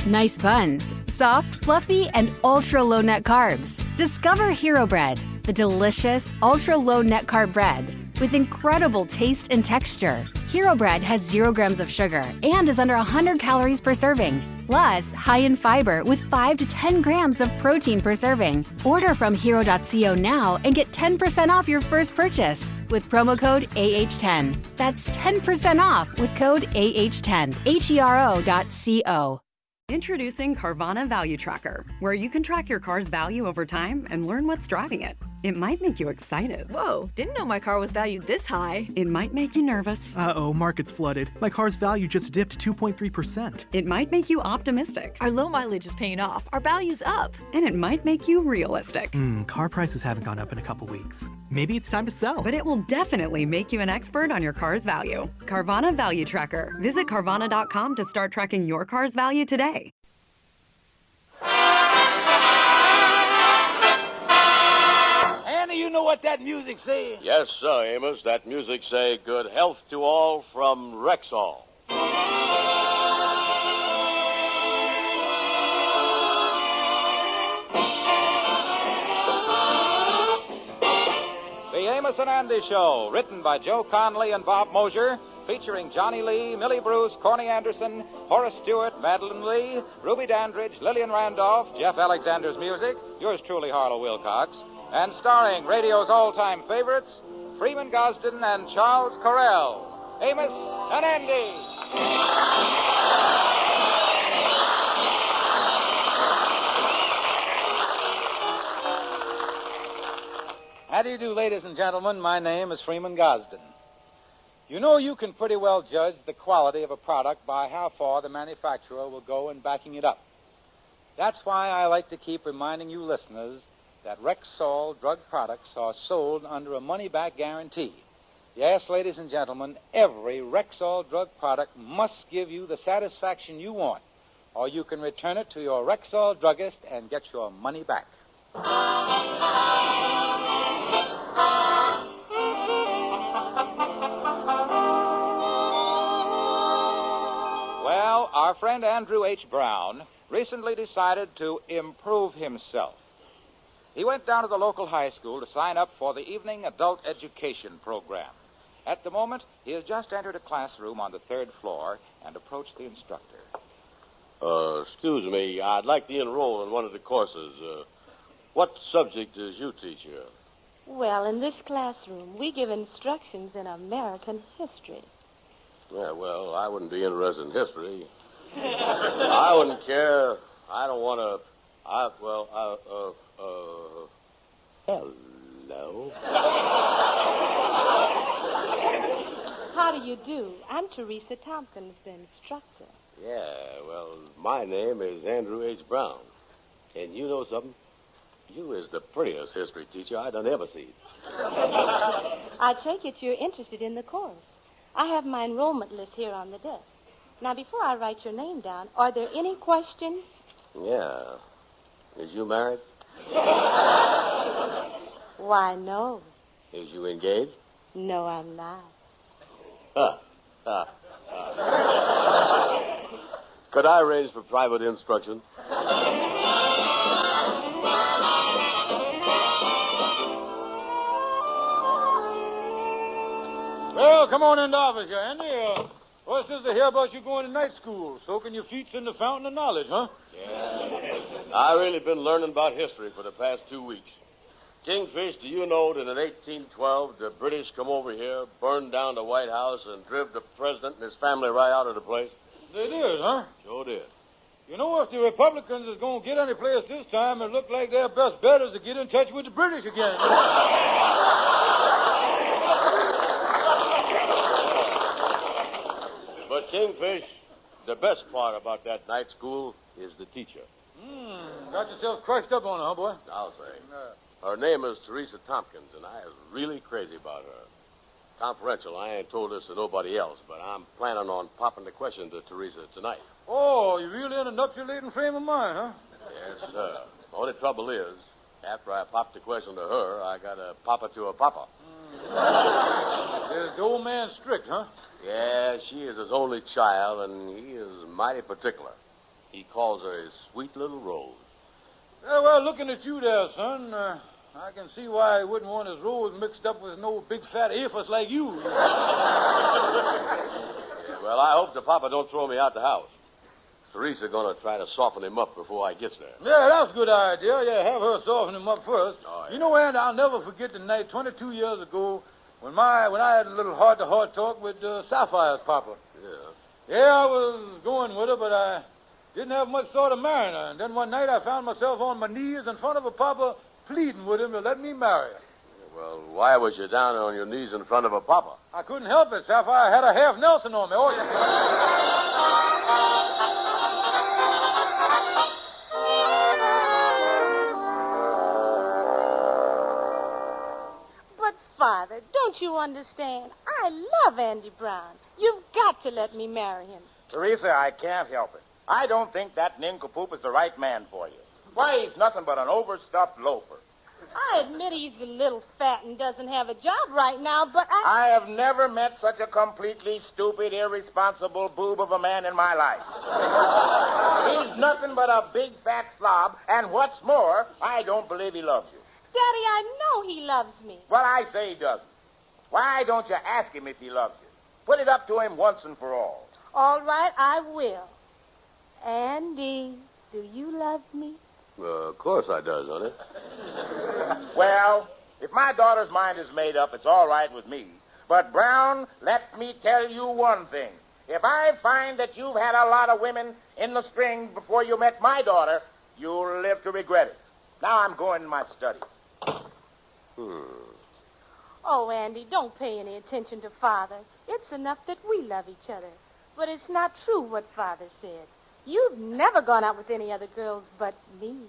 Nice buns, soft, fluffy, and ultra-low net carbs. Discover Hero Bread, the delicious, ultra-low net carb bread with incredible taste and texture. Hero Bread has 0 grams of sugar and is under 100 calories per serving. Plus, high in fiber with 5 to 10 grams of protein per serving. Order from hero.co now and get 10% off your first purchase with promo code AH10. That's 10% off with code AH10. HERO.co. Introducing Carvana Value Tracker, where you can track your car's value over time and learn what's driving it. It might make you excited. Whoa, didn't know my car was valued this high. It might make you nervous. Uh-oh, market's flooded. My car's value just dipped 2.3%. It might make you optimistic. Our low mileage is paying off. Our value's up. And it might make you realistic. Car prices haven't gone up in a couple weeks. Maybe it's time to sell. But it will definitely make you an expert on your car's value. Carvana Value Tracker. Visit Carvana.com to start tracking your car's value today. You know what that music says? Yes, sir, Amos. That music say good health to all from Rexall. The Amos and Andy Show, written by Joe Conley and Bob Mosier, featuring Johnny Lee, Millie Bruce, Corny Anderson, Horace Stewart, Madeline Lee, Ruby Dandridge, Lillian Randolph, Jeff Alexander's music, yours truly, Harlow Wilcox, and starring radio's all-time favorites, Freeman Gosden and Charles Correll. Amos and Andy. How do you do, ladies and gentlemen? My name is Freeman Gosden. You know, you can pretty well judge the quality of a product by how far the manufacturer will go in backing it up. That's why I like to keep reminding you listeners that Rexall drug products are sold under a money-back guarantee. Yes, ladies and gentlemen, every Rexall drug product must give you the satisfaction you want, or you can return it to your Rexall druggist and get your money back. Well, our friend Andrew H. Brown recently decided to improve himself. He went down to the local high school to sign up for the evening adult education program. At the moment, he has just entered a classroom on the 3rd floor and approached the instructor. Excuse me, I'd like to enroll in one of the courses. What subject does you teach here? Well, in this classroom, we give instructions in American history. Yeah, well, I wouldn't be interested in history. I wouldn't care. I don't want to... hello. How do you do? I'm Teresa Tompkins, the instructor. Yeah, well, my name is Andrew H. Brown. And you know something? You is the prettiest history teacher I done ever seen. I take it you're interested in the course. I have my enrollment list here on the desk. Now, before I write your name down, are there any questions? Yeah. Is you married? Why, no. Is you engaged? No, I'm not. Could I arrange for private instruction? Well, come on into the office here, Andy. What's this to hear about you going to night school, soaking your feet in the fountain of knowledge, huh? Yeah. I've really been learning about history for the past 2 weeks. Kingfish, do you know that in 1812, the British come over here, burned down the White House, and driv the president and his family right out of the place? They did, huh? Sure did. You know, if the Republicans is going to get any place this time, it look like their best bet is to get in touch with the British again. But, Kingfish, the best part about that night school is the teacher. Got yourself crushed up on her, huh, boy? I'll say. Her name is Teresa Tompkins, and I is really crazy about her. Confidential, I ain't told this to nobody else, but I'm planning on popping the question to Teresa tonight. Oh, you're really in a nuptialating frame of mind, huh? Yes, sir. The only trouble is, after I pop the question to her, I gotta pop it to her papa. Is the old man strict, huh? Yeah, she is his only child, and he is mighty particular. He calls her his sweet little Rose. Yeah, well, looking at you there, son, I can see why he wouldn't want his Rose mixed up with no big fat aphis like you. Well, I hope the papa don't throw me out the house. Teresa gonna try to soften him up before I gets there. Yeah, that's a good idea. Yeah, have her soften him up first. Oh, yeah. You know, Andy, I'll never forget the night 22 years ago when I had a little heart-to-heart talk with Sapphire's papa. Yeah. Yeah, I was going with her, but I didn't have much thought of marrying her. And then one night I found myself on my knees in front of her papa pleading with him to let me marry her. Well, why was you down on your knees in front of a papa? I couldn't help it, Sapphire. I had a half Nelson on me. Oh, yeah. But, Father, don't you understand? I love Andy Brown. You've got to let me marry him. Teresa, I can't help it. I don't think that nincompoop is the right man for you. Why, he's nothing but an overstuffed loafer. I admit he's a little fat and doesn't have a job right now, but I have never met such a completely stupid, irresponsible boob of a man in my life. He's nothing but a big, fat slob, and what's more, I don't believe he loves you. Daddy, I know he loves me. Well, I say he doesn't. Why don't you ask him if he loves you? Put it up to him once and for all. All right, I will. Andy, do you love me? Of course I does, honey. Well, if my daughter's mind is made up, it's all right with me. But, Brown, let me tell you one thing. If I find that you've had a lot of women in the spring before you met my daughter, you'll live to regret it. Now I'm going to my study. Oh, Andy, don't pay any attention to Father. It's enough that we love each other. But it's not true what Father said. You've never gone out with any other girls but me,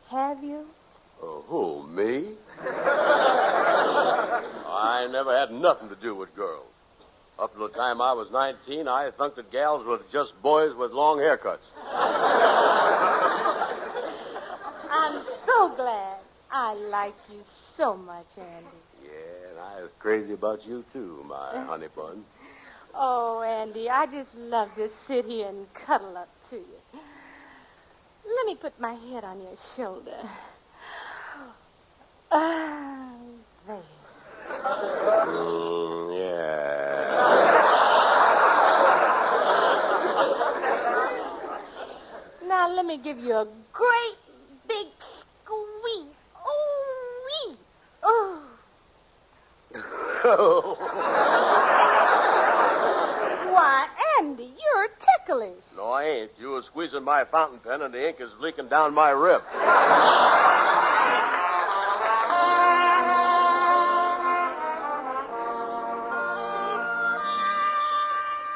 have you? Who, me? I never had nothing to do with girls. Up to the time I was 19, I thought that gals were just boys with long haircuts. I'm so glad. I like you so much, Andy. Yeah, and I was crazy about you, too, my honey bun. Oh, Andy, I just love to sit here and cuddle up to you. Let me put my head on your shoulder. There. Yeah. Now, let me give you a great big squeeze. Oh-wee. Oh. Why, Andy, you're ticklish. No, I ain't. You were squeezing my fountain pen and the ink is leaking down my rib.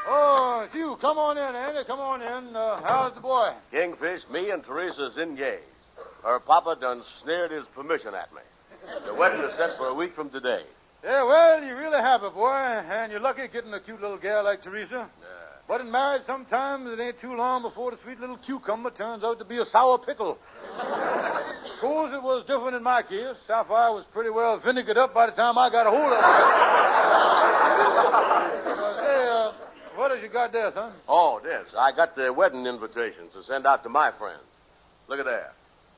Oh, it's you. Come on in, Andy. Come on in. How's the boy? Kingfish, me and Teresa's engaged. Her papa done sneered his permission at me. The wedding is set for a week from today. Yeah, well, you're really happy, boy, and you're lucky getting a cute little gal like Teresa. Yeah. But in marriage, sometimes it ain't too long before the sweet little cucumber turns out to be a sour pickle. Of course, it was different in my case. Sapphire was pretty well vinegared up by the time I got a hold of her. Hey, what has you got there, son? Oh, this. I got the wedding invitations to send out to my friends. Look at that.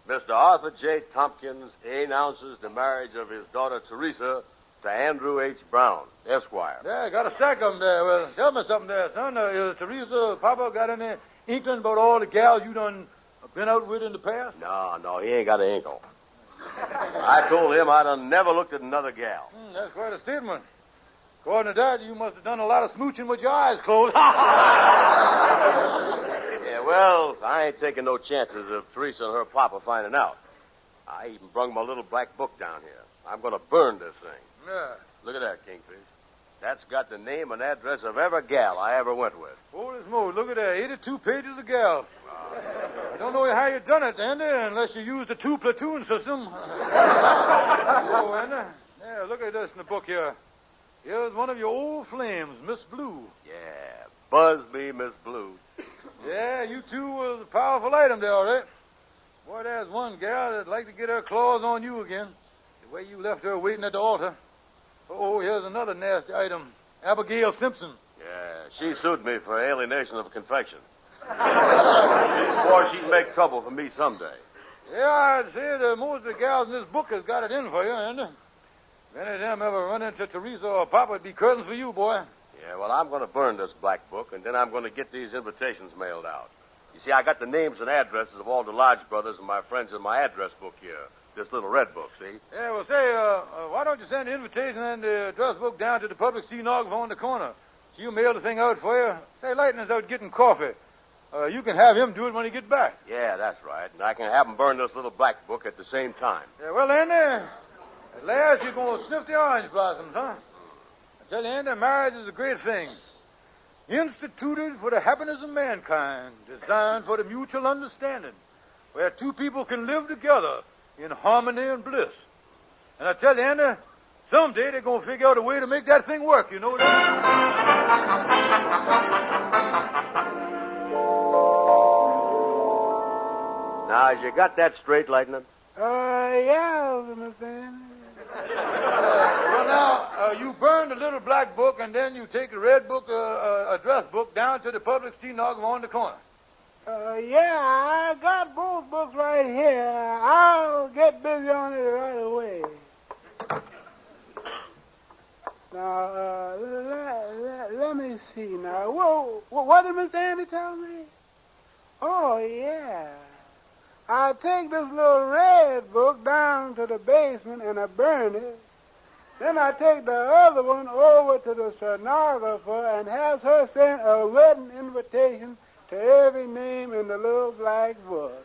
Mr. Arthur J. Tompkins announces the marriage of his daughter Teresa to Andrew H. Brown, Esquire. Yeah, got a stack of them there. Well, tell me something there, son. Is Teresa, Papa, got any inkling about all the gals you done been out with in the past? No, he ain't got an inkle. I told him I done never looked at another gal. That's quite a statement. According to that, you must have done a lot of smooching with your eyes closed. Yeah, well, I ain't taking no chances of Teresa and her papa finding out. I even brung my little black book down here. I'm going to burn this thing. Yeah. Look at that, Kingfish. That's got the name and address of every gal I ever went with. Holy smokes, look at that. 82 pages of gals. I don't know how you done it, Andy, unless you used the 2-platoon system. Oh, Andy. Yeah, look at this in the book here. Here's one of your old flames, Miss Blue. Yeah, buzz me, Miss Blue. Yeah, you two was a powerful item there, all right. Boy, there's one gal that'd like to get her claws on you again. The way you left her waiting at the altar. Oh, here's another nasty item. Abigail Simpson. Yeah, she sued me for alienation of confection. She swore she'd make trouble for me someday. Yeah, I'd say that most of the gals in this book has got it in for you, and if any of them ever run into Teresa or Papa, it'd be curtains for you, boy. Yeah, well, I'm going to burn this black book, and then I'm going to get these invitations mailed out. You see, I got the names and addresses of all the Lodge brothers and my friends in my address book here. This little red book, see? Yeah, well, say, why don't you send the invitation and the address book down to the public stenographer on the corner? She'll mail the thing out for you. Say, Lightning's out getting coffee. You can have him do it when he gets back. Yeah, that's right. And I can have him burn this little black book at the same time. Yeah, well, Andy, at last you're going to sniff the orange blossoms, huh? I tell you, Andy, marriage is a great thing. Instituted for the happiness of mankind, designed for the mutual understanding, where two people can live together in harmony and bliss. And I tell you, Andy, someday they're going to figure out a way to make that thing work, you know that? Now, has you got that straight, Lightning? Yeah, Mr. Andy. Well, now, you burn the little black book, and then you take the red book, address book, down to the public stenographer on the corner. Yeah, I got both books right here. I'll get busy on it right away. Now, let me see now. Whoa, what did Mr. Andy tell me? Oh, yeah. I take this little red book down to the basement and I burn it. Then I take the other one over to the stenographer and has her send a wedding invitation to every name in the little black book.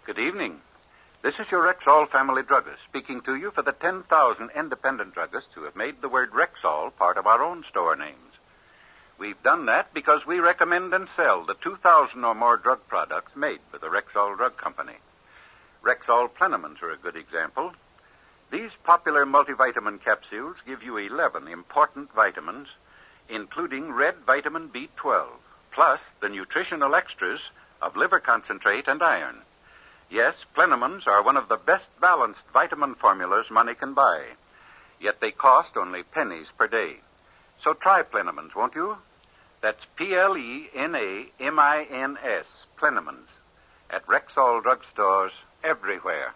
Good evening. This is your Rexall family druggist speaking to you for the 10,000 independent druggists who have made the word Rexall part of our own store names. We've done that because we recommend and sell the 2,000 or more drug products made by the Rexall Drug Company. Rexall Plenamins are a good example. These popular multivitamin capsules give you 11 important vitamins, including red vitamin B12, plus the nutritional extras of liver concentrate and iron. Yes, Plenamins are one of the best balanced vitamin formulas money can buy, yet they cost only pennies per day. So try Plenamins, won't you? That's Plenamins, Plenamins, at Rexall drugstores everywhere.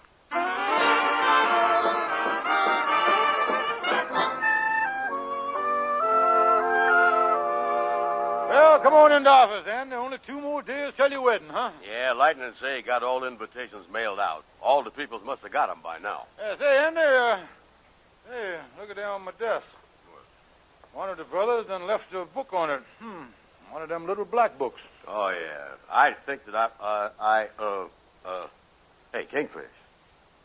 Well, come on in the office, then. Only 2 more days till your wedding, huh? Yeah, Lightning say he got all invitations mailed out. All the peoples must have got them by now. Say, Andy, hey, look at that on my desk. One of the brothers done left a book on it. One of them little black books. Oh, yeah. I think that hey, Kingfish.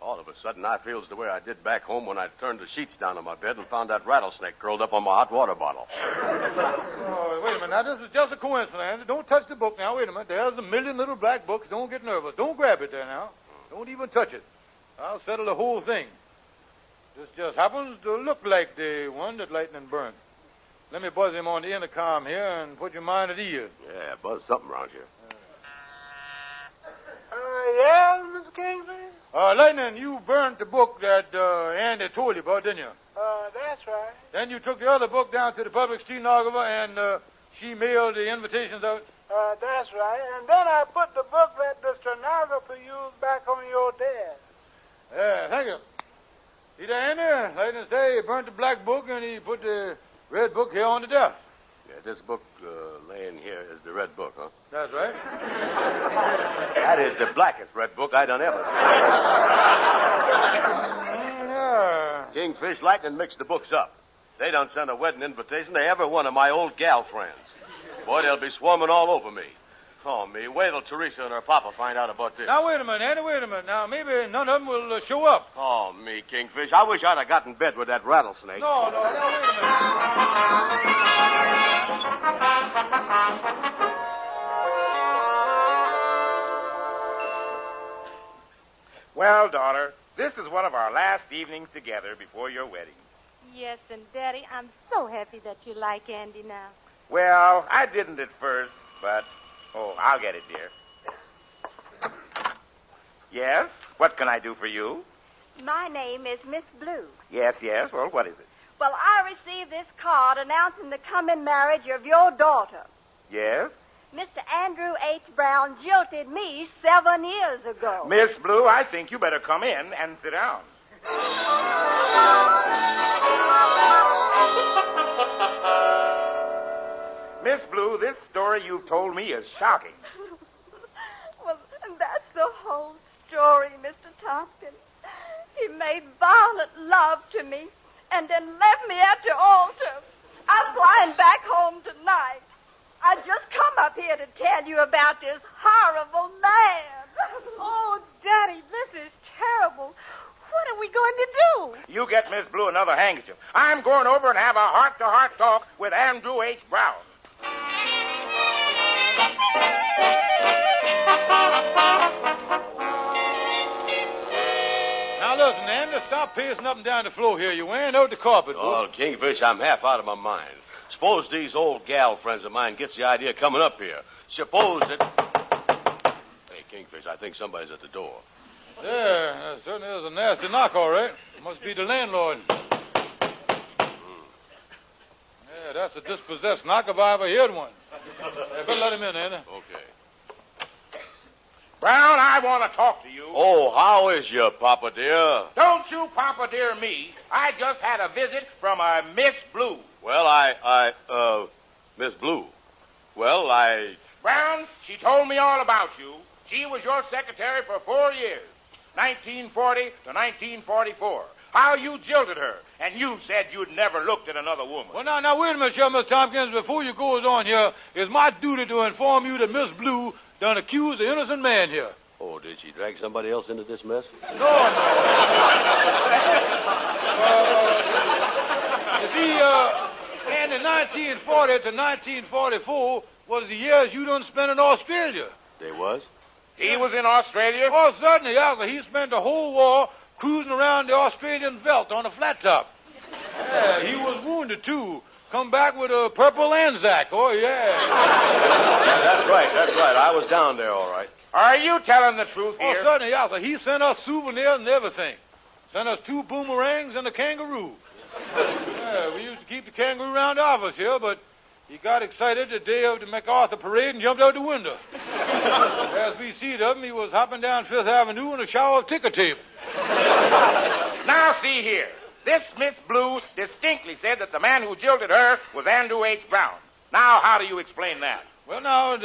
All of a sudden, I feels the way I did back home when I turned the sheets down on my bed and found that rattlesnake curled up on my hot water bottle. Oh, wait a minute. Now, this is just a coincidence. Don't touch the book now. Wait a minute. There's a million little black books. Don't get nervous. Don't grab it there now. Don't even touch it. I'll settle the whole thing. This just happens to look like the one that Lightning burned. Let me buzz him on the intercom here and put your mind at ease. Yeah, buzz something around here. Yeah, Mr. Kingfish? Lightning, you burnt the book that Andy told you about, didn't you? That's right. Then you took the other book down to the public stenographer and she mailed the invitations out? That's right. And then I put the book that the stenographer used back on your desk. Yeah, thank you. See that, Andy? Lightning say he burnt the black book and he put the red book here on the desk. Yeah, this book laying here is the red book, huh? That's right. That is the blackest red book I done ever seen. Yeah. Kingfish Lightning mixed the books up. They done sent a wedding invitation to every one of my old gal friends. Boy, they'll be swarming all over me. Oh, me. Wait till Teresa and her papa find out about this. Now, wait a minute, Andy, wait a minute. Now, maybe none of them will show up. Oh, me, Kingfish. I wish I'd have got in bed with that rattlesnake. No, now, wait a minute. Well, daughter, this is one of our last evenings together before your wedding. Yes, and Daddy, I'm so happy that you like Andy now. Well, I didn't at first, but... Oh, I'll get it, dear. Yes? What can I do for you? My name is Miss Blue. Yes. Well, what is it? Well, I received this card announcing the coming marriage of your daughter. Yes? Mr. Andrew H. Brown jilted me 7 years ago. Miss Blue, I think you better come in and sit down. Miss Blue, this story you've told me is shocking. Well, that's the whole story, Mr. Tompkins. He made violent love to me and then left me at the altar. I'm flying back home tonight. I just come up here to tell you about this horrible man. Oh, Daddy, this is terrible. What are we going to do? You get Miss Blue another handkerchief. I'm going over and have a heart-to-heart talk with Andrew H. Brown. Now, listen, Andy, stop pacing up and down the floor here. You're wearing out the carpet. Oh, Kingfish, I'm half out of my mind. Suppose these old gal friends of mine gets the idea coming up here. Suppose that... Hey, Kingfish, I think somebody's at the door. Yeah, that certainly is a nasty knock, all right. Must be the landlord. Yeah, that's a dispossessed knock if I ever heard one. Yeah, better let him in, Andy. Okay. Brown, I want to talk to you. Oh, how is you, Papa dear? Don't you Papa dear me. I just had a visit from a Miss Blue. Well, Miss Blue. Well, Brown, she told me all about you. She was your secretary for 4 years, 1940 to 1944. How you jilted her, and you said you'd never looked at another woman. Well, now, wait a minute, Mr. Tompkins. Before you goes on here, it's my duty to inform you that Miss Blue done accused the innocent man here. Oh, did she drag somebody else into this mess? No. You see, and in 1940 to 1944 was the years you done spent in Australia. They was? He was in Australia? Oh, certainly, yeah. He spent the whole war cruising around the Australian veldt on a flat top. Yeah, he was wounded, too. Come back with a purple Anzac. Oh, yeah. That's right. I was down there, all right. Are you telling the truth here? Oh, certainly, yeah, sir. He sent us souvenirs and everything. Sent us 2 boomerangs and a kangaroo. Yeah, we used to keep the kangaroo around the office here, but he got excited the day of the MacArthur parade and jumped out the window. As we see him, he was hopping down Fifth Avenue in a shower of ticker tape. Now, see here. This Miss Blue distinctly said that the man who jilted her was Andrew H. Brown. Now, how do you explain that? Well, now,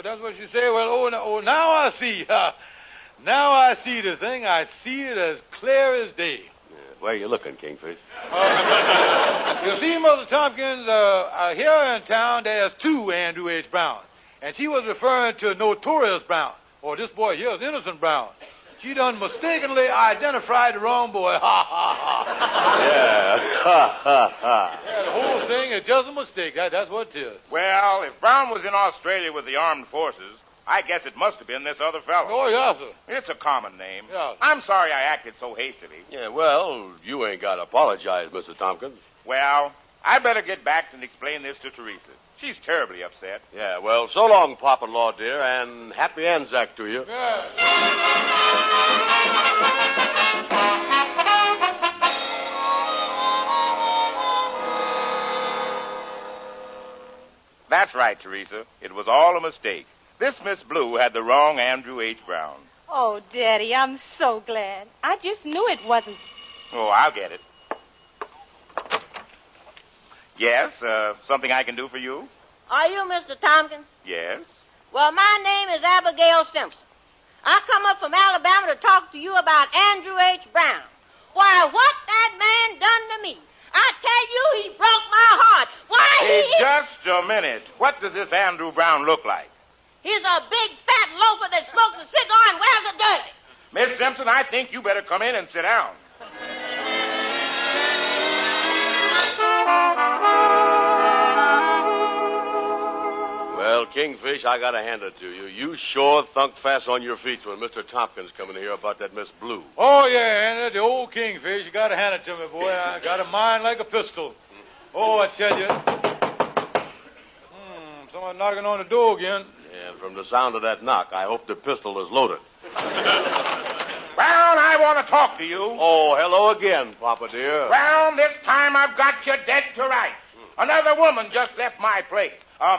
that's what you say. Well, now I see. Now I see the thing. I see it as clear as day. Yeah, where are you looking, Kingfish? You see, Mother Tompkins, here in town, there's 2 Andrew H. Brown. And she was referring to Notorious Brown. Or this boy here is Innocent Brown. She done mistakenly identified the wrong boy. Ha, ha, ha. Yeah. Ha, ha, ha. Yeah, the whole thing is just a mistake. That's what it is. Well, if Brown was in Australia with the armed forces, I guess it must have been this other fellow. Oh, yes, sir. It's a common name. Yes. I'm sorry I acted so hastily. Yeah, well, you ain't got to apologize, Mr. Tompkins. Well, I better get back and explain this to Teresa. She's terribly upset. Yeah, well, so long, Papa-in-law, dear, and happy Anzac to you. Yeah. That's right, Teresa. It was all a mistake. This Miss Blue had the wrong Andrew H. Brown. Oh, Daddy, I'm so glad. I just knew it wasn't. Oh, I'll get it. Yes, something I can do for you? Are you Mr. Tompkins? Yes. Well, my name is Abigail Simpson. I come up from Alabama to talk to you about Andrew H. Brown. Why, what that man done to me. I tell you, he broke my heart. Why, Hey, just a minute. What does this Andrew Brown look like? He's a big, fat loafer that smokes a cigar and wears a dirty. Miss Simpson, I think you better come in and sit down. Well, Kingfish, I gotta hand it to you. You sure thunk fast on your feet when Mr. Tompkins come in here about that Miss Blue. Oh, yeah, Andy, the old Kingfish. You got to hand it to me, boy. I got a mind like a pistol. Oh, I tell you. Someone knocking on the door again. Yeah, and from the sound of that knock, I hope the pistol is loaded. Brown, I want to talk to you. Oh, hello again, Papa dear. Brown, this time I've got you dead to rights. Another woman just left my place,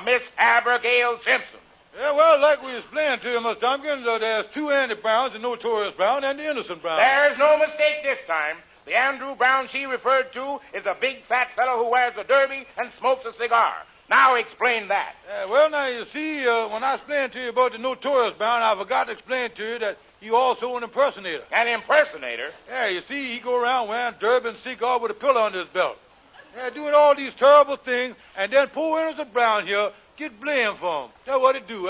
Miss Abigail Simpson. Yeah, well, like we explained to you, Mr. Tompkins, there's two Andy Browns, the notorious Brown and the innocent Brown. There's no mistake this time. The Andrew Brown she referred to is a big fat fellow who wears a derby and smokes a cigar. Now explain that. Well, now, you see, when I explained to you about the notorious Brown, I forgot to explain to you that he also an impersonator. An impersonator? Yeah, you see, he go around wearing derby and cigar with a pillow under his belt. Yeah, doing all these terrible things, and then poor innocent Brown here get blamed for him. That's what he do.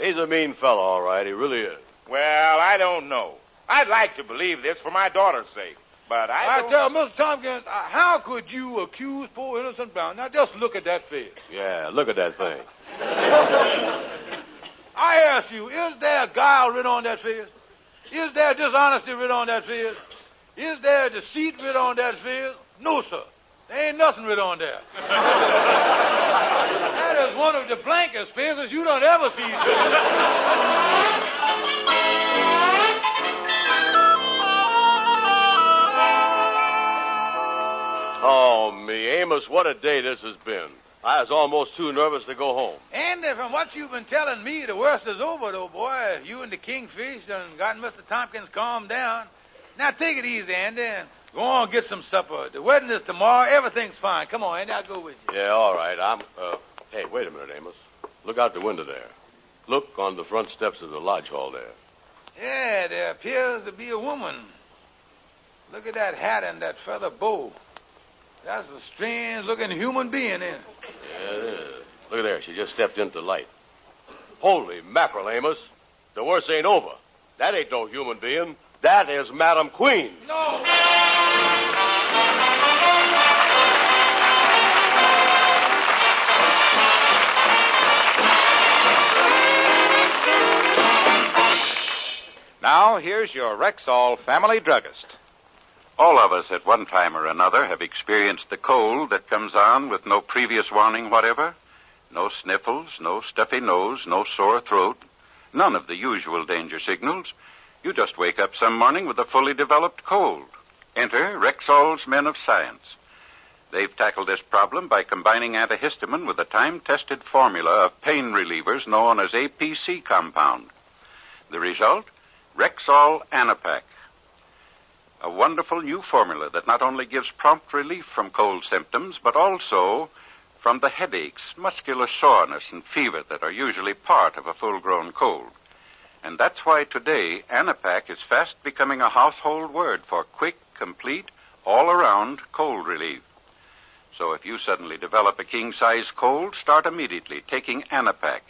He's a mean fellow, all right. He really is. Well, I don't know. I'd like to believe this for my daughter's sake, but I tell Mr. Tompkins, how could you accuse poor innocent Brown? Now, just look at that face. Yeah, look at that thing. I ask you, is there guile written on that face? Is there dishonesty written on that face? Is there deceit written on that face? No, sir. There ain't nothing written on there. That is one of the blankest faces you done ever seen. Oh, me, Amos, what a day this has been. I was almost too nervous to go home. And from what you've been telling me, the worst is over, though, boy. You and the Kingfish done gotten Mr. Tompkins calmed down. Now, take it easy, Andy, and go on, get some supper. The wedding is tomorrow. Everything's fine. Come on, Andy, I'll go with you. Yeah, all right. Hey, wait a minute, Amos. Look out the window there. Look on the front steps of the lodge hall there. Yeah, there appears to be a woman. Look at that hat and that feather bow. That's a strange-looking human being, ain't it? Yeah, it is. Look at there. She just stepped into the light. Holy mackerel, Amos. The worst ain't over. That ain't no human being. That is Madam Queen. No. Now, here's your Rexall family druggist. All of us at one time or another have experienced the cold that comes on with no previous warning whatever. No sniffles, no stuffy nose, no sore throat, none of the usual danger signals. You just wake up some morning with a fully developed cold. Enter Rexall's men of science. They've tackled this problem by combining antihistamine with a time-tested formula of pain relievers known as APC compound. The result? Rexall Anapac. A wonderful new formula that not only gives prompt relief from cold symptoms, but also from the headaches, muscular soreness, and fever that are usually part of a full-grown cold. And that's why today Anapac is fast becoming a household word for quick, complete, all-around cold relief. So if you suddenly develop a king-size cold, start immediately taking Anapac,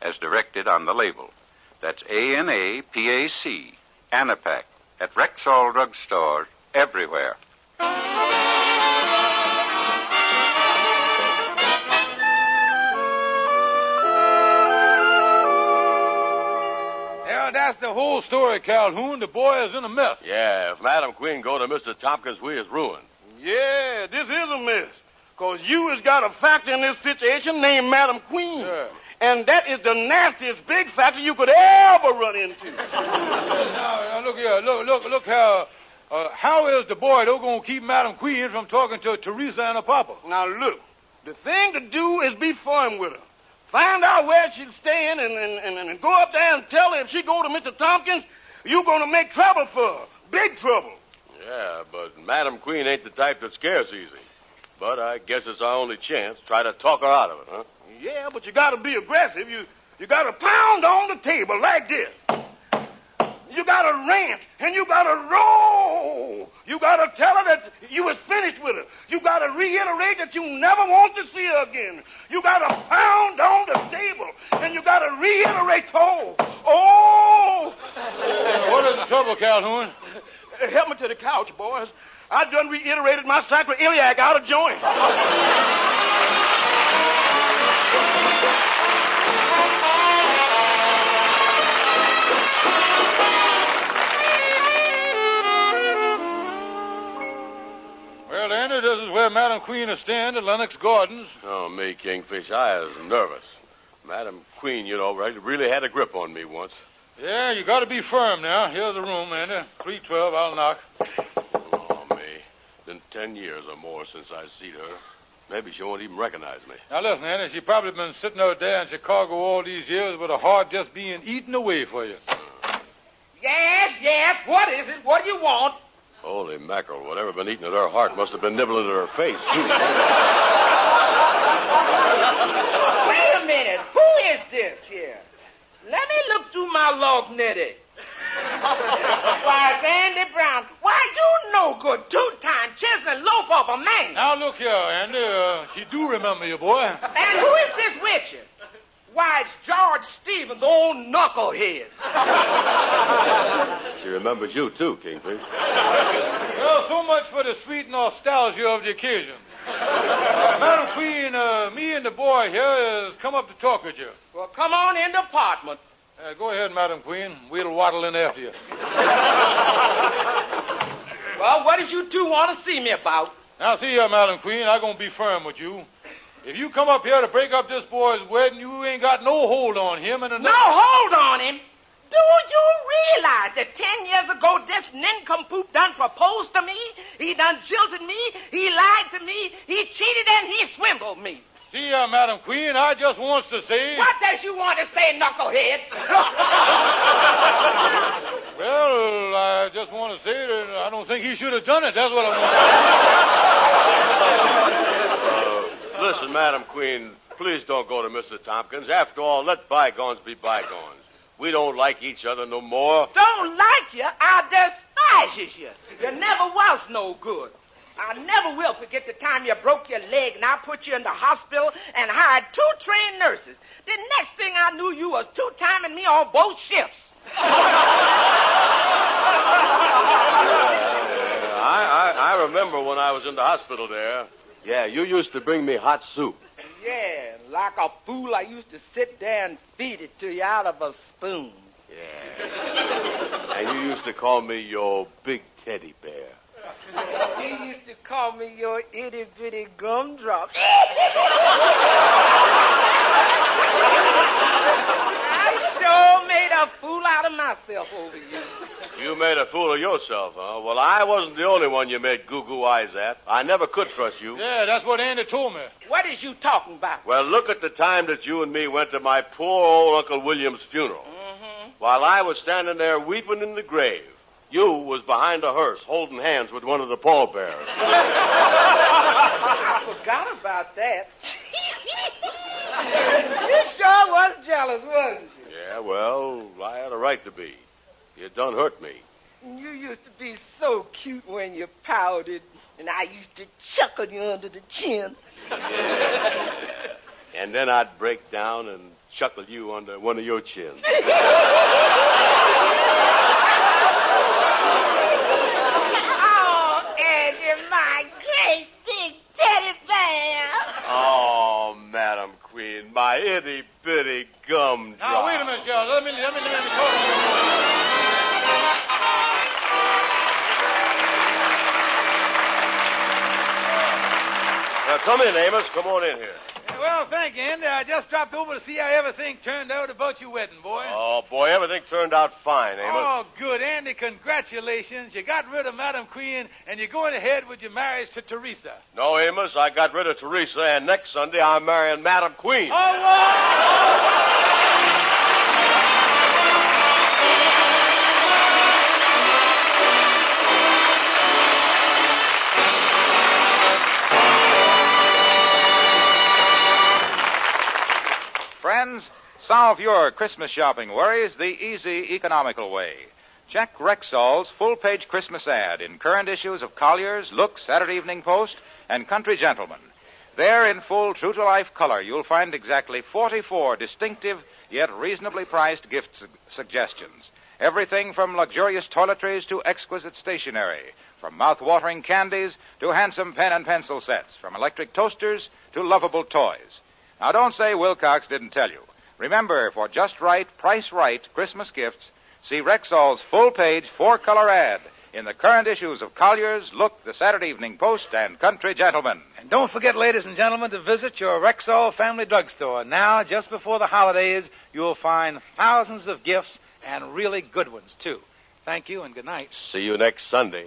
as directed on the label. That's A-N-A-P-A-C, Anapac, at Rexall drugstores everywhere. Yeah, that's the whole story, Calhoun. The boy is in a mess. Yeah, if Madam Queen go to Mr. Tompkins, we is ruined. Yeah, this is a mess. Because you has got a factor in this situation named Madam Queen. Yeah. And that is the nastiest big factor you could ever run into. Now, look here. Look how is the boy, though, going to keep Madam Queen from talking to Teresa and her papa? Now, look, the thing to do is be firm with her. Find out where she's staying and go up there and tell her if she go to Mr. Tompkins, you're going to make trouble for her. Big trouble. Yeah, but Madam Queen ain't the type that scares easy. But I guess it's our only chance. Try to talk her out of it, huh? Yeah, but you got to be aggressive. You got to pound on the table like this. You got to rant, and you got to roll. You got to tell her that you was finished with her. You got to reiterate that you never want to see her again. You got to pound on the table, and you got to reiterate, oh. What is the trouble, Calhoun? Help me to the couch, boys. I done reiterated my sacroiliac out of joint. Well, Andy, this is where Madam Queen is staying at Lennox Gardens. Oh, me, Kingfish, I was nervous. Madam Queen, you know, really had a grip on me once. Yeah, you got to be firm now. Here's the room, Andy. 312, I'll knock. Oh, May. Been 10 years or more since I seen her. Maybe she won't even recognize me. Now, listen, Andy, she probably been sitting out there in Chicago all these years with her heart just being eaten away for you. Yes, what is it? What do you want? Holy mackerel, whatever been eating at her heart must have been nibbling at her face, too. Wait a minute. Who is this here? Let me look through my lorgnetty. Why, it's Andy Brown. Why, you no good, two-time chiseling loaf of a man. Now, look here, Andy. She do remember you, boy. And who is this with you? Why, it's George Stevens, old knucklehead. She remembers you, too, Kingfish. Well, so much for the sweet nostalgia of the occasion. Madam Queen, me and the boy here has come up to talk with you. Well, come on in the apartment. Go ahead, Madam Queen. We'll waddle in after you. Well, what did you two want to see me about? Now, see here, Madam Queen, I'm going to be firm with you. If you come up here to break up this boy's wedding, you ain't got no hold on him. No hold on him? Do you realize that 10 years ago this nincompoop done proposed to me? He done jilted me, he lied to me, he cheated and he swindled me. See, Madam Queen, I just wants to say... What does you want to say, knucklehead? Well, I just want to say that I don't think he should have done it. That's what I want. Listen, Madam Queen, please don't go to Mr. Tompkins. After all, let bygones be bygones. We don't like each other no more. Don't like you? I despise you. You never was no good. I never will forget the time you broke your leg and I put you in the hospital and hired 2 trained nurses. The next thing I knew, you was two-timing me on both shifts. I remember when I was in the hospital there. Yeah, you used to bring me hot soup. Yeah, like a fool, I used to sit there and feed it to you out of a spoon. Yeah. And you used to call me your big teddy bear. You used to call me your itty-bitty gumdrop. I sure made a fool out of myself over you. You made a fool of yourself, huh? Well, I wasn't the only one you made goo-goo eyes at. I never could trust you. Yeah, that's what Andy told me. What is you talking about? Well, look at the time that you and me went to my poor old Uncle William's funeral. Mm-hmm. While I was standing there weeping in the grave, you was behind a hearse holding hands with one of the pallbearers. I forgot about that. You sure was jealous, wasn't you? Yeah, well, I had a right to be. You done hurt me. You used to be so cute when you pouted, and I used to chuckle you under the chin. And then I'd break down and chuckle you under one of your chins. Oh, Andy, my great big teddy bear. Oh, Madam Queen, my itty-bitty gumdrop. Now, wait a minute, Charles. Let me talk. Now, come in, Amos. Come on in here. Well, thank you, Andy. I just dropped over to see how everything turned out about your wedding, boy. Oh, boy, everything turned out fine, Amos. Oh, good. Andy, congratulations. You got rid of Madam Queen, and you're going ahead with your marriage to Teresa. No, Amos, I got rid of Teresa, and next Sunday I'm marrying Madam Queen. Oh, what? Friends, solve your Christmas shopping worries the easy, economical way. Check Rexall's full-page Christmas ad in current issues of Collier's, Look, Saturday Evening Post, and Country Gentleman. There, in full, true-to-life color, you'll find exactly 44 distinctive, yet reasonably priced gift suggestions. Everything from luxurious toiletries to exquisite stationery, from mouth-watering candies to handsome pen and pencil sets, from electric toasters to lovable toys. Now, don't say Wilcox didn't tell you. Remember, for just right, price right Christmas gifts, see Rexall's full-page 4-color ad in the current issues of Collier's, Look, the Saturday Evening Post, and Country Gentleman. And don't forget, ladies and gentlemen, to visit your Rexall Family Drugstore. Now, just before the holidays, you'll find thousands of gifts and really good ones, too. Thank you and good night. See you next Sunday.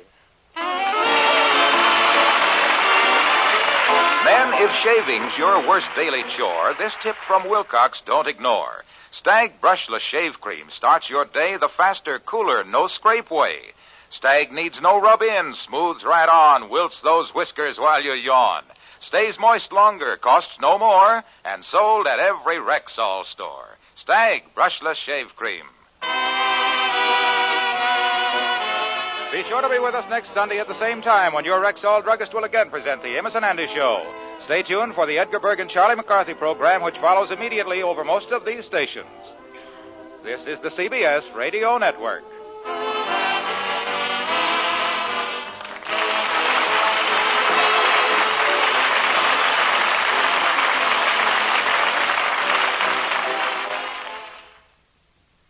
Men, if shaving's your worst daily chore, this tip from Wilcox don't ignore. Stag Brushless Shave Cream starts your day the faster, cooler, no-scrape way. Stag needs no rub-in, smooths right on, wilts those whiskers while you yawn. Stays moist longer, costs no more, and sold at every Rexall store. Stag Brushless Shave Cream. Be sure to be with us next Sunday at the same time when your Rexall druggist will again present the Amos and Andy Show. Stay tuned for the Edgar Berg and Charlie McCarthy program, which follows immediately over most of these stations. This is the CBS Radio Network.